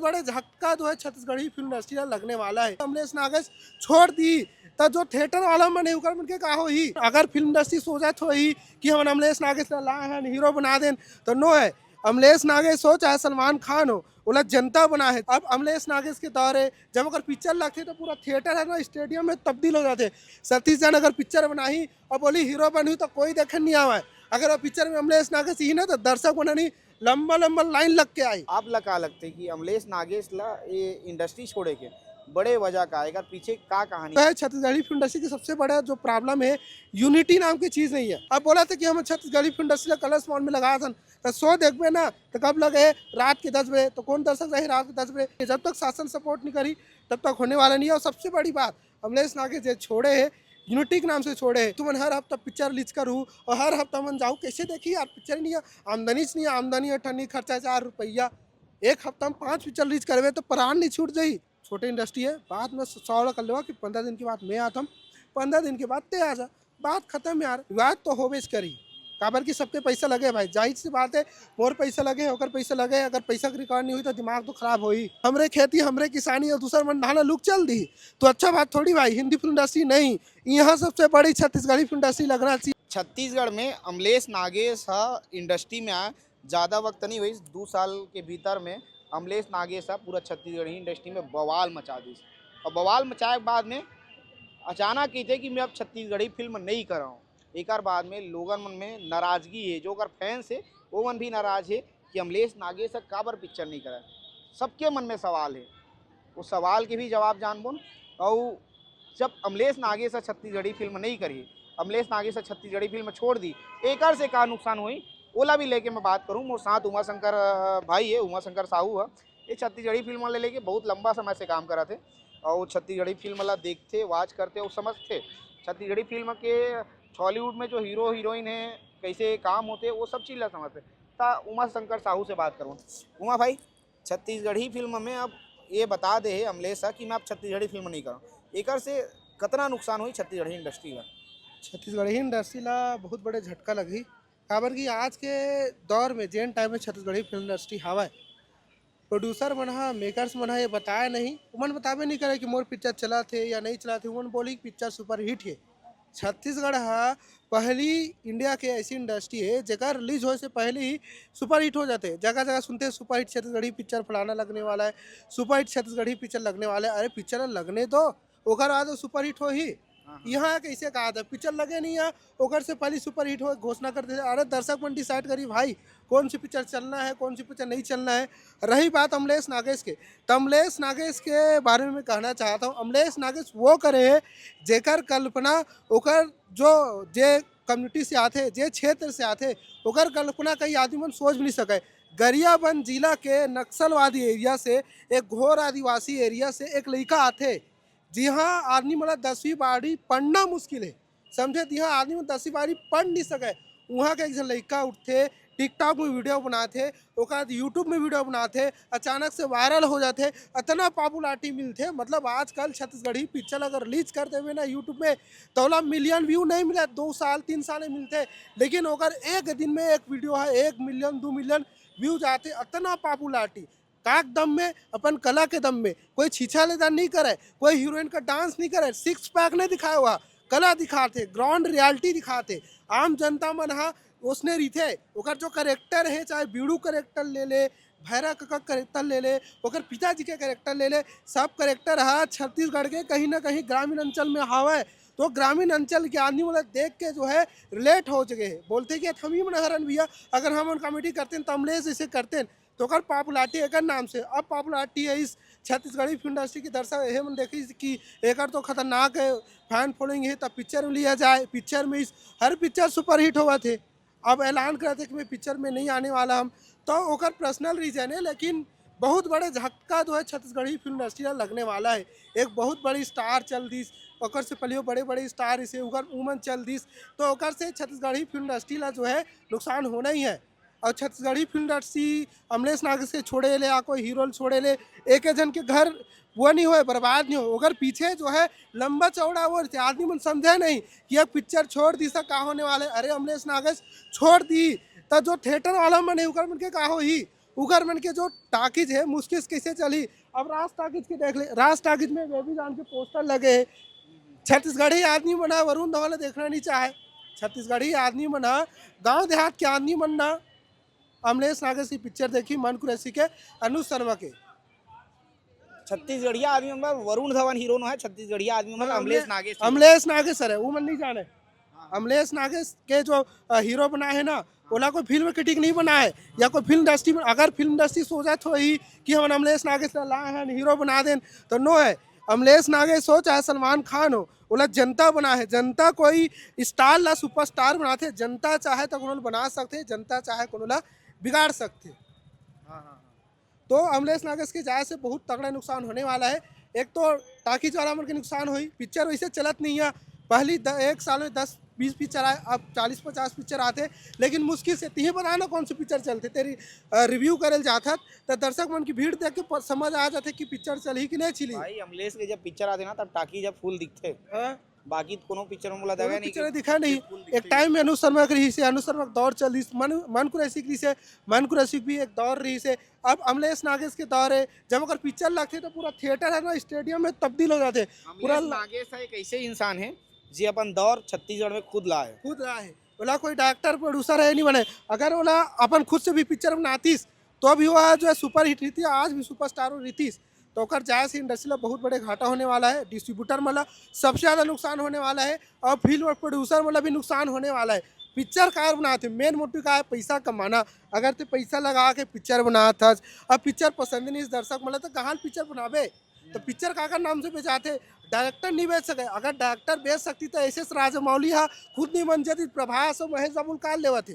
बड़े झटका जो है छत्तीसगढ़ी फिल्म इंडस्ट्री लगने वाला है। अमलेश नागेश छोड़ दी तो जो थिएटर वाला मन उकर मन के का हो ही, अगर फिल्म इंडस्ट्री सोचत हो ही कि हम अमलेश नागेश ला लाए हैं हीरो बना दें तो नो है। अमलेश नागेश हो चाहे सलमान खान हो, ओला जनता बना है। अब अमलेश नागेश के दौर है, जब अगर पिक्चर लगते तो पूरा थिएटर है ना स्टेडियम में तब्दील हो जाते। सतीश जन अगर पिक्चर बनाई और बोली हीरो बनी तो कोई देखे नहीं आवा है। अगर वो पिक्चर में अमलेश नागेश ही ना तो दर्शक बनानी लंबा लंबा लाइन लग के आई। आप ला का लगते कि अमलेश नागेश ला ये इंडस्ट्री छोड़े के बड़े वजह का आएगा, पीछे का कहानी है? छत्तीसगढ़ी फिल्म इंडस्ट्री की सबसे बड़ा जो प्रॉब्लम है, यूनिटी नाम की चीज़ नहीं है। अब बोला था कि हम Chhattisgarhi film industry colours mall में लगाया था तो शो देखबे ना तो कब लगे रात के 10 बजे, तो कौन दर्शक रहे रात के 10 बजे? जब तक शासन सपोर्ट नहीं करी तब तक होने वाला नहीं है। और सबसे बड़ी बात अमलेश नागेश जो छोड़े है यूनिटी के नाम से छोड़े है। तुम हर हफ्ता पिक्चर रिलीज करूँ और हर हफ्ता मन जाऊँ, कैसे देखी यार? पिक्चर नहीं है, आमदनी नहीं है, आमदनी अठन्नी खर्चा 4 रुपया, एक हफ्ता में 5 पिक्चर रिलीज करवे तो प्राण नहीं छूट जाई। छोटे इंडस्ट्री है, बाद में 100 कर लेवा कि 15 दिन के बाद मैं आता हूँ, 15 दिन के बाद ते आ जा, बात खत्म यार। विवाद तो होबेज करी, काबर की सबके पैसा लगे भाई, जाहिर सी बात है। मोर पैसा लगे होकर पैसा लगे, अगर पैसा की रिकॉर्ड नहीं हुई तो दिमाग तो खराब होई। हमरे खेती हमरे किसानी और दूसरा मन ढाला लुक चल दी तो अच्छा बात थोड़ी भाई। हिंदी फिल्म इंडस्ट्री नहीं, यहाँ सबसे बड़ी छत्तीसगढ़ी फिल्म इंडस्ट्री लगना चाहिए। छत्तीसगढ़ में अमलेश नागेश इंडस्ट्री में आया, ज़्यादा वक्त नहीं हुई, 2 साल के भीतर में अमलेश नागेश पूरा छत्तीसगढ़ी इंडस्ट्री में बवाल मचा दी। और बवाल मचाए के बाद में अचानक ही थे कि मैं अब छत्तीसगढ़ी फिल्म नहीं कर रहा हूँ। एक बाद में लोगन मन में नाराज़गी है, जो अगर फैंस है वो मन भी नाराज़ है कि अमलेश नागेश काबर पिक्चर नहीं करा। सबके मन में सवाल है, उस सवाल के भी जवाब जानबो। और जब अमलेश नागेश छत्तीसगढ़ी फिल्म नहीं करी, अमलेश नागेश छत्तीसगढ़ी फिल्म छोड़ दी, एक से का नुकसान हुई ओला भी लेके मैं बात करूँ। मोर साथ उमा शंकर भाई है, उमा शंकर साहू है। ये छत्तीसगढ़ी फिल्म ले लेके बहुत लंबा समय से काम करा थे और छत्तीसगढ़ी फिल्म वाला देखते वाच करते और समझते छत्तीसगढ़ी फिल्म के हॉलीवुड में जो हीरो हीरोइन है कैसे काम होते वो सब चीज़ ला समझते। ता उमा शंकर साहू से बात करूँ। उमा भाई, छत्तीसगढ़ी फिल्म में अब ये बता दे है अमलेश कि मैं अब छत्तीसगढ़ी फिल्म नहीं करूँ, एक से कितना नुकसान हुई छत्तीसगढ़ी इंडस्ट्री का? छत्तीसगढ़ी इंडस्ट्री ला बहुत बड़े झटका लगी, काबर की आज के दौर में जेन टाइम में छत्तीसगढ़ी फिल्म इंडस्ट्री हवा है, प्रोड्यूसर मन मेकर्स मन ये बताया नहीं, उमन बताबे नहीं करे कि मोर पिक्चर चला थे या नहीं चला थे। उमन बोली पिक्चर सुपर हिट है। छत्तीसगढ़ पहली इंडिया के ऐसी इंडस्ट्री है जगह रिलीज होने से पहले ही सुपर हिट हो जाते। जगह जगह सुनते हैं सुपर हिट छत्तीसगढ़ी पिक्चर फलाना लगने वाला है, सुपर हिट छत्तीसगढ़ी पिक्चर लगने वाला है। अरे पिक्चर लगने दो, ओकर बाद सुपर हिट हो ही। यहाँ कैसे कहा था पिक्चर लगे नहीं है, ओकर से पहले सुपर हिट हो घोषणा करते थे। अरे दर्शक मन डिसाइड करी भाई कौन सी पिक्चर चलना है कौन सी पिक्चर नहीं चलना है। रही बात अमलेश नागेश के, तो अमलेश नागेश के बारे में कहना चाहता हूँ, अमलेश नागेश वो करे है जेकर कल्पना ओकर जो जे कम्युनिटी से आते, जे क्षेत्र से आते, ओकर कल्पना कई आदमी मन सोच भी नहीं सके। गरियाबंद जिला के नक्सलवादी एरिया से, एक घोर आदिवासी एरिया से एक लड़का आते, जी हाँ आदमी मतलब 10वीं 12वीं पढ़ना मुश्किल है, समझे? जी हाँ आदमी में 10वीं 12वीं पढ़ नहीं सके। वहाँ के एक लड़का उठते, टिकटॉक में वीडियो बनाते, यूट्यूब में वीडियो बनाते, अचानक से वायरल हो जाते, इतना पॉपुलैरिटी मिलते। मतलब आजकल छत्तीसगढ़ी पिक्चर अगर रिलीज करते हुए ना यूट्यूब में तो मिलियन व्यू नहीं मिले, 2 साल 3 साल मिलते, लेकिन अगर एक दिन में एक वीडियो है 1 मिलियन 2 मिलियन व्यूज आते, इतना पॉपुलैरिटी। काक दम में, अपन कला के दम में, कोई छीछा लेदार नहीं करे, कोई हीरोइन का डांस नहीं करे, 6 पैक नहीं दिखाया हुआ, कला दिखाते, ग्राउंड रियलिटी दिखाते। आम जनता मन उसने रीथे ओकर जो करेक्टर है, चाहे बीड़ू करेक्टर ले ले, भैरा का करेक्टर ले ले, ओकर पिताजी के करेक्टर ले ले, सब करेक्टर छत्तीसगढ़ के कहीं ना कहीं ग्रामीण अंचल में हवा। तो ग्रामीण अंचल के आदमी मतलब देख के जो है रिलेट हो चुके हैं, बोलते कि हम ही मनहरन भैया अगर हम कॉमेडी करते हैं तो अमलेश इसे करते हैं, तो अगर पॉपुलैरिटी एक नाम से। अब पॉपुलैरिटी है इस छत्तीसगढ़ी फिल्म इंडस्ट्री की दर्शक ये मन देखी कि एक तो खतरनाक है, फैन फॉलोइंग है, तब पिक्चर में लिया जाए। पिक्चर में इस हर पिक्चर सुपर हिट हुआ थे, अब ऐलान कर थे कि मैं पिक्चर में नहीं आने वाला हम, तो ओकर पर्सनल रीजन है। लेकिन बहुत बड़े झटका जो है छत्तीसगढ़ी फिल्म इंडस्ट्री लगने वाला है। एक बहुत बड़ी स्टार चल दी, ओकर से पहले बड़े बड़े स्टार इसे उगर उमन चल दी, तो ओकर से छत्तीसगढ़ी फिल्म इंडस्ट्री ला जो है नुकसान होना ही है। और छत्तीसगढ़ी फिल्म इंडस्ट्री अमलेश नागेश के छोड़े ले, या कोई हीरो छोड़े ले, एक जन के घर वो नहीं हो, बर्बाद नहीं हो। अगर पीछे जो है लंबा चौड़ा वो आदमी मन समझे नहीं कि अब पिक्चर छोड़ दी सा का होने वाले। अरे अमलेश नागेश छोड़ दी तो जो थिएटर वाला मन है उकर मन के का हो ही, उगर मन के जो टाकिज है मुश्किल कैसे चली। अब राज टाकिज के देख ले, राज टाकिज में बेबी जान के पोस्टर लगे है। छत्तीसगढ़ी आदमी मना वरुण धवन देखना नहीं चाहे, छत्तीसगढ़ी आदमी मना गांव देहात के आदमी मना अमलेश नागेश की पिक्चर देखी मन कुरैसी के अनुज शर्मा के। छत्तीसगढ़िया आदमी मतलब वरुण धवन हीरो न है, छत्तीसगढ़िया आदमी मतलब अमलेश नागेश अमलेश नागेश सर है वो मन नहीं जाने। अमलेश नागेश के जो हीरो बनाए है ना, ओला कोई फिल्म क्रिटिक नहीं बना है या कोई फिल्म इंडस्ट्री में, अगर फिल्म इंडस्ट्री सोचा तो ही कि हम अमलेश नागेश लाए हैं हीरो बना दें तो नो है। अमलेश नागेश हो चाहे सलमान खान हो, ओला जनता बना है। जनता कोई स्टार ला सुपरस्टार बनाते, जनता चाहे तो उन्होंने बना सकते, जनता चाहे उन्होंने बिगाड़ सकते। तो अमलेश नागेश के जाए से बहुत तगड़ा नुकसान होने वाला है। एक तो टाकीज वाला मन के नुकसान हुई, पिक्चर वैसे चलत नहीं है। पहली एक साल में 10-20 पिक्चर आए, अब 40-50 पिक्चर आते, लेकिन मुश्किल से तीन बनाना कौन सी पिक्चर चलते। तेरी रिव्यू करल जाता तो दर्शक मन की भीड़ देख के समझ आ जाते कि पिक्चर चली कि नहीं चली। भाई अमलेश के जब पिक्चर आते ना तब टाकी जब फुल दिखते, बाकी कोनो पिक्चर में बोला कोई नहीं पिक्चर दिखा नहीं। एक टाइम में अनुज शर्मा की रही से, अनुज शर्मा का दौर चल रही, मन कुरैसी की से, मन कुरैसी भी एक दौर रही से। अब अमलेश नागेश के दौर है, जब अगर पिक्चर लगते तो पूरा थिएटर है ना स्टेडियम में तब्दील हो जाते पूरा। अमलेश नागेश एक ऐसे इंसान है जी अपन दौर छत्तीसगढ़ में खुद लाए, खुद रहा है। बोला कोई डायरेक्टर प्रोड्यूसर है नहीं बने, अगर बोला अपन खुद से भी पिक्चर बनातीस तो भी वह जो है सुपर हिट रही थी, आज भी सुपरस्टार रहीतीस तो कर जाए से इंडस्ट्री में बहुत बड़े घाटा होने वाला है। डिस्ट्रीब्यूटर मतलब सबसे ज़्यादा नुकसान होने वाला है, और फिल्म और प्रोड्यूसर मतलब भी नुकसान होने वाला है। पिक्चर कार बनाते मेन मोटिव का है पैसा कमाना। अगर तो पैसा लगा के पिक्चर बना था, अब पिक्चर पसंद नहीं दर्शक मतलब तो कहाँ पिक्चर बनावे, तो पिक्चर का नाम से बेचाते, डायरेक्टर नहीं बेच सके। अगर डायरेक्टर बेच सकती तो एस एस राजमौली हा खुद नहीं बन जाती, प्रभास और महेश बाबुल काल लेवा थे।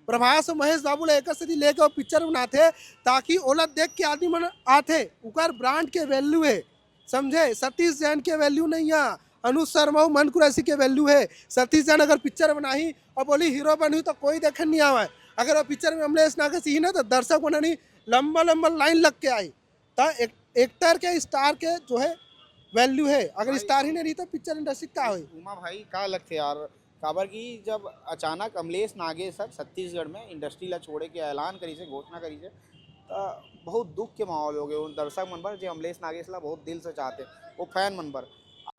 प्रभास और महेश बाबुल एक से लेके और पिक्चर बनाते ताकि ओला देख के आदमी मन आते, उकर ब्रांड के वैल्यू है, समझे। सतीश जैन के वैल्यू नहीं है, अनुज शर्मा मन कुरैसी के वैल्यू है। सतीश जैन अगर पिक्चर बनाई और बोली हीरो बनी तो कोई देखे नहीं आवा। अगर वो पिक्चर में अमलेश नागेश ही ना तो दर्शक बना नहीं, लंबा लंबा लाइन लग के आई। तो एक्टर के स्टार के जो है वैल्यू है, अगर स्टार ही नहीं रही तो पिक्चर इंडस्ट्री का हुई। उमा भाई का लगते यार काबर की जब अचानक अमलेश नागेश सर छत्तीसगढ़ में इंडस्ट्री ला छोड़े के ऐलान करी से, घोषणा करी से, तो बहुत दुख के माहौल हो गए उन दर्शक मन पर जो अमलेश नागेश ला बहुत दिल से चाहते, वो फैन मन पर।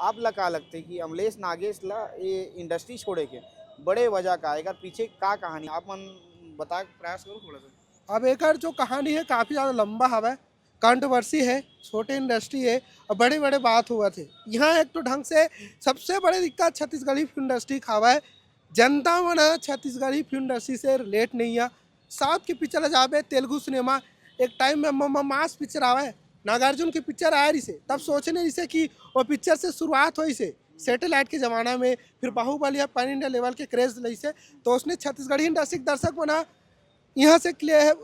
आप ला का लगते कि अमलेश नागेश ला ये इंडस्ट्री छोड़े के बड़े वजह का है, पीछे का कहानी आप मन बता प्रयास करो थोड़ा सा। अब एक जो कहानी है काफ़ी ज़्यादा लंबा हवा, कंट्रोवर्सी है, छोटे इंडस्ट्री है और बड़े बड़े बात हुआ थे यहाँ। एक तो ढंग से सबसे बड़ी दिक्कत छत्तीसगढ़ी फिल्म इंडस्ट्री खावा है, जनता मन छत्तीसगढ़ी फिल्म इंडस्ट्री से रिलेट नहीं है। साउथ की पिक्चर जावे, तेलुगु सिनेमा एक टाइम में मास पिक्चर आवे, नागार्जुन की पिक्चर आया रही से, तब सोचने रही से कि वो पिक्चर से शुरुआत हुई से सैटेलाइट के ज़माना में, फिर बाहुबली पैन इंडिया लेवल के क्रेज लई से, तो उसने छत्तीसगढ़ी इंडस्ट्री दर्शक बना यहाँ से क्लियर है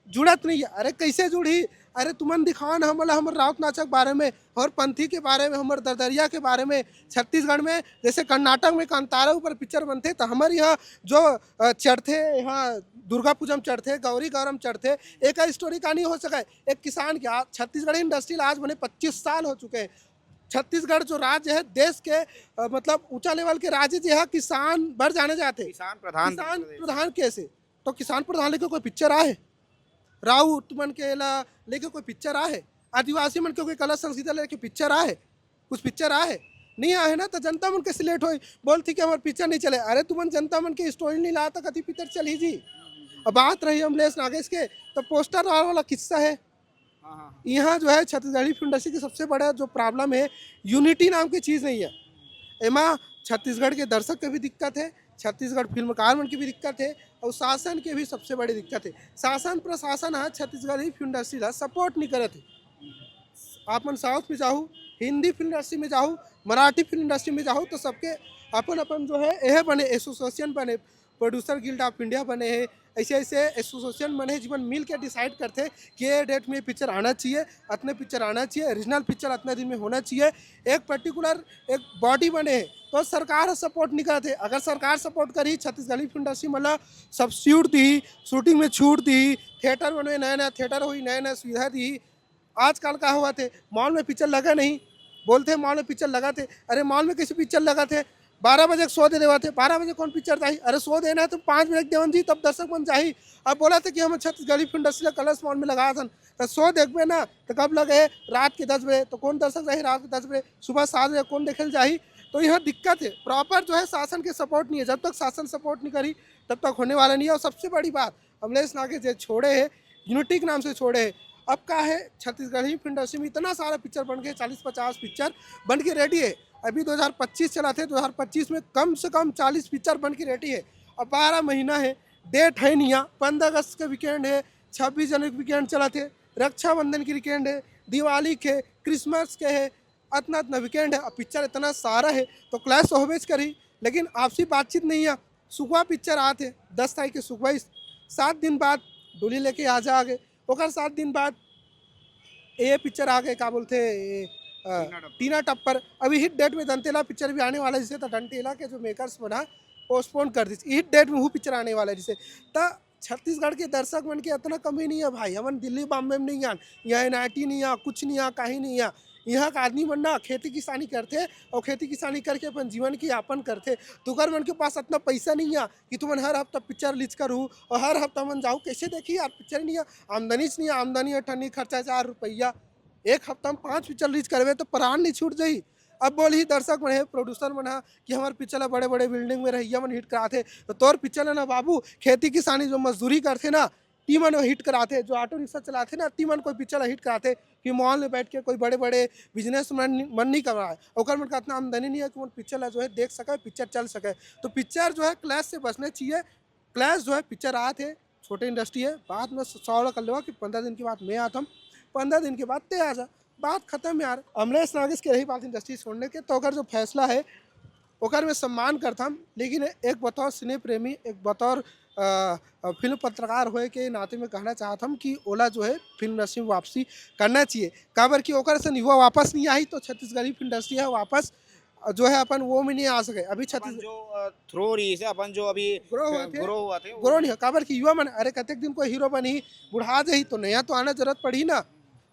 जुड़त नहीं है। अरे कैसे जुड़ी, अरे तुमन दिखाओ ना हमला हमर राउत नाचक के बारे में और पंथी के बारे में, हमर दरदरिया के बारे में। छत्तीसगढ़ में जैसे कर्नाटक में कांतारा ऊपर पिक्चर बनते तो हमारे यहाँ जो चढ़ते, यहाँ दुर्गा पूजा में चढ़ते, गौरी गौरम चढ़ते, एक स्टोरी का नहीं हो सका। एक किसान के छत्तीसगढ़ी इंडस्ट्री आज बने 25 साल हो चुके हैं। छत्तीसगढ़ जो राज्य है देश के मतलब ऊंचा लेवल के राज्य जो है किसान भर जाने जाते, किसान प्रधान कैसे, तो किसान प्रधान लेके कोई पिक्चर आए, राउत मन के ला लेके कोई पिक्चर आए, आदिवासी मन के कोई कला संस्कृति लेके पिक्चर आए, कुछ पिक्चर आए नहीं आए ना, तो जनता मन के सिलेक्ट हो बोलती कि हमारे पिक्चर नहीं चले। अरे तुमन जनता मन के स्टोरी नहीं ला तो कभी पिक्चर चली जी। अब बात रही अमलेश नागेश के, तो पोस्टर वाला किस्सा है यहाँ जो है छत्तीसगढ़ी फिल्म इंडस्ट्री की सबसे बड़ा जो प्रॉब्लम है, यूनिटी नाम की चीज़ नहीं है। एमा छत्तीसगढ़ के दर्शक की भी दिक्कत है, छत्तीसगढ़ फिल्मकार मन की भी दिक्कत है, और शासन की भी सबसे बड़ी दिक्कत है। शासन प्रशासन है छत्तीसगढ़ी फिल्म इंडस्ट्री ला सपोर्ट नहीं करते। आप मन साउथ में जाओ, हिंदी फिल्म इंडस्ट्री में जाओ, मराठी फिल्म इंडस्ट्री में जाओ, तो सबके अपन अपन जो है यह बने एसोसिएशन बने, प्रोड्यूसर गिल्ड ऑफ इंडिया बने हैं, ऐसे ऐसे एसोसिएशन बने जीवन मिल के डिसाइड करते कि ये डेट में पिक्चर आना चाहिए, इतने पिक्चर आना चाहिए, ओरिजिनल पिक्चर इतने दिन में होना चाहिए। एक पर्टिकुलर एक बॉडी बने हैं, तो सरकार सपोर्ट नहीं करते। अगर सरकार सपोर्ट करी, छत्तीसगढ़ी फिल्म इंडस्ट्री मतलब सब्सिट्यूट दी, शूटिंग में छूट दी, थिएटर बने, नया नया थिएटर हुई, नया नया सुविधा दी। आजकल का हुआ थे मॉल में पिक्चर लगा नहीं, बोलते मॉल में पिक्चर लगा थे, अरे मॉल में कैसे पिक्चर लगा थे, 12 बजे शो दे देवा थे, 12 बजे कौन पिक्चर जाही, अरे शो देना है तो 5 बजे देवन जी तब दर्शक बन जाही। अब बोला था कि हम Chhattisgarhi film industry colours mall में लगा था, तो शो देखबे ना तो कब लगे, रात के 10 बजे, तो कौन दर्शक जाही रात के 10 बजे, सुबह 7 बजे कौन देखे जाही। तो यहाँ दिक्कत है, प्रॉपर जो है शासन के सपोर्ट नहीं है, जब तक शासन सपोर्ट नहीं करी तब तक होने वाला नहीं है। और सबसे बड़ी बात, अमलेश नागे जो छोड़े है, यूनिटी के नाम से छोड़े है, अब क्या है छत्तीसगढ़ी फिल्म इंडस्ट्री में इतना सारा पिक्चर बन गए, 40-50 पिक्चर बन के रेडी है। अभी 2025 चला थे, 2025 में कम से कम 40 पिक्चर बन के रेडी है। अब 12 महीना है, डेट है नहीं, 15 अगस्त का वीकेंड है, 26 जनवरी के वीकेंड चला थे, रक्षाबंधन की वीकेंड है, दिवाली के, क्रिसमस के है, इतना इतना वीकेंड है। अब पिक्चर इतना सारा है तो क्लैश तो होवेज करी, लेकिन आपसी बातचीत नहीं है। सुखवा पिक्चर आते 10 तारीख के सुखवा, 7 दिन बाद डोली लेके आ जा आगे, ओकर 7 दिन बाद ये पिक्चर आ गए, क्या बोलते टीना टप्पर। अभी हिट डेट में दंतेला पिक्चर भी आने वाला है, जिसे तो दंतेला के जो मेकर्स बना पोस्टपोन कर दी, हिट डेट में वो पिक्चर आने वाला है जिसे। तो छत्तीसगढ़ के दर्शक मन के इतना कमी नहीं है भाई, हमन दिल्ली बॉम्बे में नहीं आन, यहाँ NIT नहीं आ, कुछ नहीं आ, कहीं नहीं आ। यहाँ का आदमी मन ना खेती किसानी करते और खेती किसानी करके अपन जीवन की यापन करते। तुगर मन के पास इतना पैसा नहीं है कि तुमन हर हफ्ता पिक्चर रिलीज करूँ और हर हफ्ता मन जाऊँ, कैसे देखी यार, पिक्चर नहीं है, आमदनी नहीं है, आमदनी अठन्नी खर्चा 4 रुपया, एक हफ्ता में 5 पिक्चर रिलीज करवे तो प्राण नहीं छूट जाई। अब बोली दर्शक मन है, प्रोड्यूसर मन है कि हमारे पिक्चर बड़े बड़े बिल्डिंग में रहिया मन हिट कराते, तो तोर पिक्चर है ना बाबू, खेती किसानी जो मजदूरी करते ना ती मन हिट कराते, जो ऑटो रिक्शा चलाते ना ती मन कोई पिक्चर हिट कराते, कि मॉल में बैठ के कोई बड़े बड़े बिजनेस मन नहीं कर रहा है, और मन का इतना आमदनी नहीं है कि वो पिक्चर जो है देख सके, पिक्चर चल सके। तो पिक्चर जो है क्लैश से बचने चाहिए। क्लैश जो है पिक्चर आते है, छोटे इंडस्ट्री है, बाद में 100 कर लो कि 15 दिन के बाद मैं आता हूँ, 15 दिन के बाद ते आ जा, बात खत्म यार। अमलेश नागेश के रही बात इंडस्ट्री छोड़ने के, तो अगर जो फैसला है ओकर में सम्मान करता हूँ, लेकिन एक बतौर सिने प्रेमी, एक बतौर फिल्म पत्रकार होए के नाते में कहना चाहता हूँ कि ओला जो है फिल्म इंडस्ट्री में वापसी करना चाहिए। काबर कि ओकर से युवा वापस नहीं आई तो छत्तीसगढ़ी फिल्म इंडस्ट्री है वापस जो है अपन वो में नहीं आ सके। अभी अपन छत्तीस जो थ्रो रही से अपन जो अभी ग्रो हुआ थे ग्रो नहीं है, काबर कि युवा मन अरे कतेक दिन कोई हीरो बनी बुढ़ा जाही तो नया तो आना जरूरत पड़ी ना।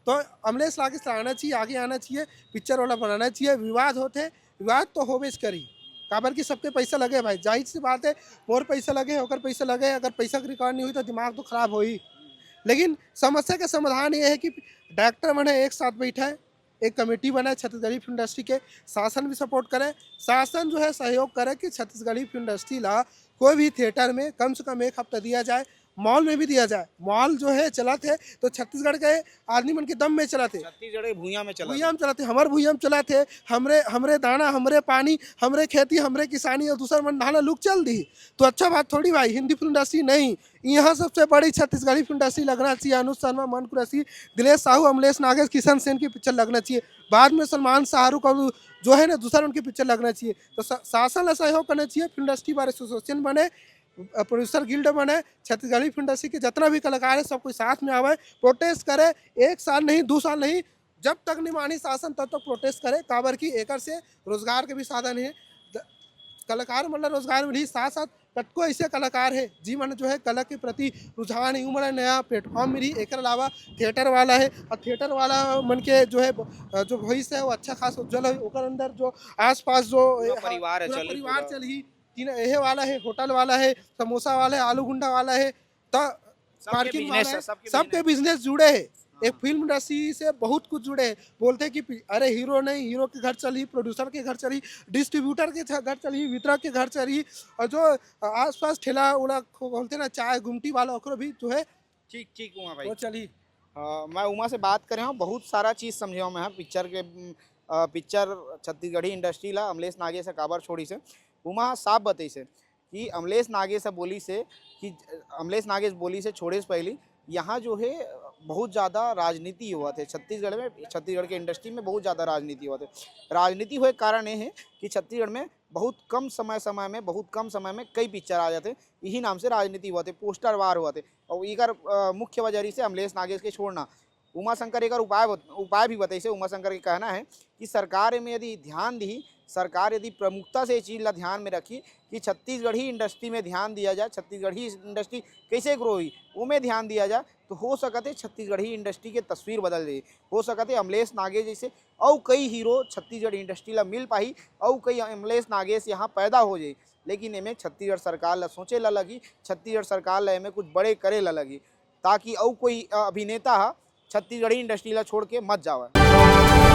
तो अमलेश नागेश आना चाहिए, आगे आना चाहिए, पिक्चर वाला बनाना चाहिए। विवाद होते, विवाद तो होवेज करी, काबर की सबके पैसा लगे भाई, जाहिर सी बात है, मोर पैसा लगे होकर पैसा लगे, अगर पैसा की रिकॉर्ड नहीं हुई तो दिमाग तो खराब हो ही। लेकिन समस्या का समाधान ये है कि डायरेक्टर मैंने एक साथ बैठा है, एक कमेटी बनाए छत्तीसगढ़ी फिल्म इंडस्ट्री के, शासन भी सपोर्ट करे, शासन जो है सहयोग करे कि छत्तीसगढ़ी फिल्म इंडस्ट्री ला कोई भी थिएटर में कम से कम 1 हफ्ता दिया जाए, मॉल में भी दिया जाए। मॉल जो है चला थे तो छत्तीसगढ़ के आदमी मन के दम में चला थे, छत्तीसगढ़ भूया में चला भूया में चला थे, हमारे भूया में चला थे, हमरे दाना, हमरे पानी, हमरे खेती, हमरे किसानी, और दूसरा मन ढाला लुक चल दी। तो अच्छा बात थोड़ी भाई, हिंदी फिल्म इंडस्ट्री नहीं, यहाँ सबसे बड़ी छत्तीसगढ़ी फिल्म इंडस्ट्री लगना चाहिए। अनुज शर्मा, मन कुरैशी, दिलेश साहू, अमलेश नागेश, किशन सेन की पिक्चर लगना चाहिए, बाद में सलमान, शाहरुख और जो है ना दूसरा उनकी पिक्चर लगना चाहिए। तो शासन का सहयोग करना चाहिए, फिल्म इंडस्ट्री बार एसोसिएशन बने, प्रोड्यूसर गिल्ड बने, छत्तीसगढ़ी फिल्म इंडस्ट्री के जितना भी कलाकार है सब कोई साथ में आवे, प्रोटेस्ट करे, 1 साल नहीं 2 साल नहीं, जब तक नहीं मानी शासन तब तक प्रोटेस्ट करे। काबर की एकर से रोजगार के भी साधन है, कलाकार मतलब रोजगार मिली, साथ साथ कतको ऐसे कलाकार है जी मन जो है कला के प्रति रुझान है, उमड़ नया प्लेटफॉर्म मिली। एक अलावा थिएटर वाला है, और थिएटर वाला मन के जो है जो भविष्य है वो अच्छा खास उज्जवल है, ओकर अंदर जो आसपास जो परिवार पूरा परिवार चली, तीन एहे वाला है, होटल वाला है, समोसा वाला है, आलू गुंडा वाला है, तो पार्किंग वाला है, सबके बिजनेस जुड़े हैं। एक फिल्म इंडस्ट्री से बहुत कुछ जुड़े हैं। बोलते हैं कि अरे हीरो नहीं, हीरो के घर चली, प्रोड्यूसर के घर चली, डिस्ट्रीब्यूटर के घर चली, वितरक के घर चली, और जो आसपास ठेला उला बोलते ना चाय गुमटी वाला ओकरो भी जो है ठीक ठीक हुआ भाई वो चली। मैं उमा से बात करे हूँ, बहुत सारा चीज़ समझे हूँ मैं पिक्चर के पिक्चर छत्तीसगढ़ी इंडस्ट्री ला अमलेश नागे से काबर छोड़ी से उमा साफ बताई से कि अमलेश नागे से बोली से कि अमलेश नागेश बोली से छोड़े से पहले यहाँ जो है बहुत ज़्यादा राजनीति हुआ थे छत्तीसगढ़ में, छत्तीसगढ़ के इंडस्ट्री में बहुत ज़्यादा राजनीति हुआ थे। राजनीति हुए कारण ये है कि छत्तीसगढ़ में बहुत कम समय में कई पिक्चर आ जाते, यही नाम से राजनीति हुआ थे, पोस्टर वार हुआ थे, और इकर मुख्य वजह से अमलेश नागेश के छोड़ना। उमा शंकर एक उपाय भी बताई से उमा शंकर के कहना है कि सरकार में यदि ध्यान दी, सरकार यदि प्रमुखता से इस चीज़ ला ध्यान में रखी कि छत्तीसगढ़ी इंडस्ट्री में ध्यान दिया जाए, छत्तीसगढ़ी इंडस्ट्री कैसे ग्रो हुई वो में ध्यान दिया जाए, तो हो सकते छत्तीसगढ़ी इंडस्ट्री के तस्वीर बदल जाए। हो सकते अमलेश नागे जैसे और कई हीरो छत्तीसगढ़ इंडस्ट्री ला मिल पाई और कई अमलेश नागेश यहाँ पैदा हो जाए। लेकिन एमें छत्तीसगढ़ सरकार ला सोचे ला लगी, छत्तीसगढ़ सरकार ला एमें कुछ बड़े करे ला लगी, ताकि और कोई अभिनेता छत्तीसगढ़ी इंडस्ट्री ला छोड़ के मत जावे।